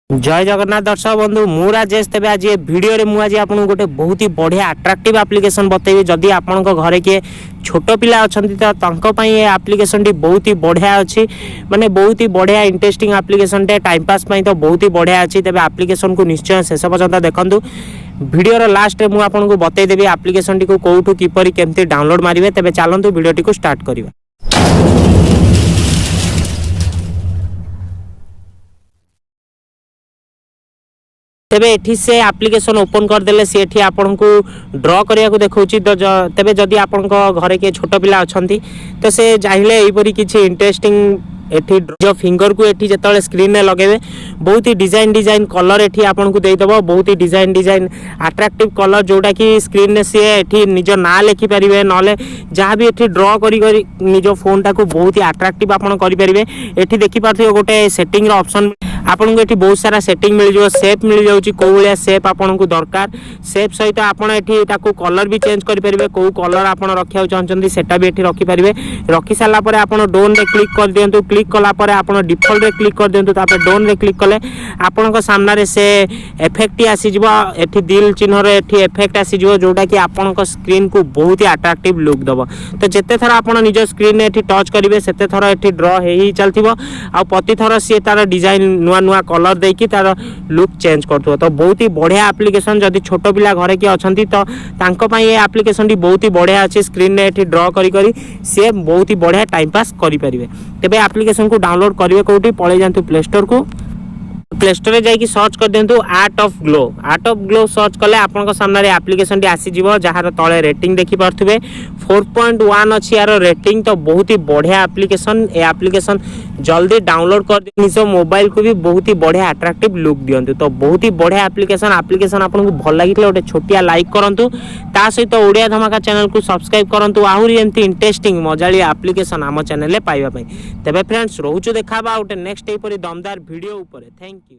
जय जगन्नाथ दर्शक बंधु मु राजेश तेज आज ये वीडियो रे मु आज आपन गोटे बहुत ही बढ़िया अट्राक्टिव एप्लिकेशन बतेबी जदि आपन घरे किए छोट पिला अछंती तो तांको पई ये एप्लिकेशन टी बहुत ही बढ़िया अछि माने बहुत ही बढ़िया इंटरेस्टिंग एप्लिकेशन टे टाइम पास पई तो बहुत ही बढ़िया अछि तबे एप्लिकेशन को निश्चय शेष पर्यंत देखंतु वीडियो रो लास्ट रे मु आपन को बतै देबी एप्लिकेशन टी को कोठू किपरि केमती डाउनलोड मारिवे तबे चलंतु वीडियो टी को स्टार्ट करिवा। तेबे एठी से एप्लिकेशन ओपन कर देले से एठी आपन को ड्रॉ करिया को देखौची तो तेबे जदी आपन को घरे के छोट पिला अछंती तो से चाहिले एपरि किछि इंटरेस्टिंग एठी जो फिंगर को एठी जतले स्क्रीन में लगेबे बहुत ही डिजाइन कलर एठी आपन को देई दबो बहुत ही डिजाइन अट्रैक्टिव कलर जोटा कि स्क्रीन ने से एठी निजो ना लिखि परिबे नले जहां भी एठी ड्रॉ करी निजो फोन टा को बहुत ही अट्रैक्टिव आपन करि परिबे। एठी देखि पाथि गोटे सेटिंग रो ऑप्शन आपन को एठी बहुत सारा सेटिंग मिल जो शेप मिल जाउची को भलिया शेप आपन को दरकार शेप सहित आपन एठी ताको कलर भी चेंज करि परिबे को कलर आपन रखिया चाहचंदी सेटा भी एठी रखि परिबे। रखि साला परे आपन डोन रे क्लिक कर दियंतु क्लिक कला परे आपन डिफॉल्ट रे क्लिक कर दियंतु तापर डोन रे क्लिक कले आपन को सामने रे से इफेक्ट आसी जिवो एठी दिल चिन्ह रे एठी इफेक्ट आसी जिवो जोटा कि आपन को स्क्रीन को बहुत ही अट्रैक्टिव लुक दबो। तो जते थरा आपन निज स्क्रीन ने एठी टच करिवे सेते थरा एठी ड्रॉ हेई चलथिबो आ प्रति थरा से तार डिजाइन नुआ कलर देकी तार लुक चेंज करथो। तो बहुत ही बढ़िया एप्लिकेशन जदी छोटो पिला घरे के अछंती तो तांको पई ये एप्लिकेशन टी बहुत ही बढ़िया अछि स्क्रीन ने एठी ड्रॉ करी से बहुत ही बढ़िया टाइम पास करि परिबे। तेबे एप्लिकेशन को डाउनलोड करिवे कोठी पळे जानतु प्ले स्टोर को प्ले स्टोर रे जाई कि सर्च कर देंतु आर्ट ऑफ ग्लो सर्च कले आपन को सामने रे एप्लिकेशन टी आसी जिवो जहार तळे रेटिंग देखि पारथुबे 4.1 अछि यार रेटिंग। तो बहुत ही बढ़िया एप्लिकेशन ए एप्लिकेशन जल्दी डाउनलोड कर निजो मोबाइल को भी बहुत ही बढ़िया अट्रैक्टिव लुक दियंतु। तो बहुत ही बढ़िया एप्लिकेशन आपन को भल लागितले ओटे छोटिया लाइक करंतु ता सहित ओडिया धमाका चैनल को सब्सक्राइब करंतु आहुरी एंती इंटरेस्टिंग मजाली एप्लिकेशन हम चैनल ले पाइबा पई। तबे फ्रेंड्स रहउछु देखाबा ओटे नेक्स्ट एपरी दमदार वीडियो ऊपर। Thank you.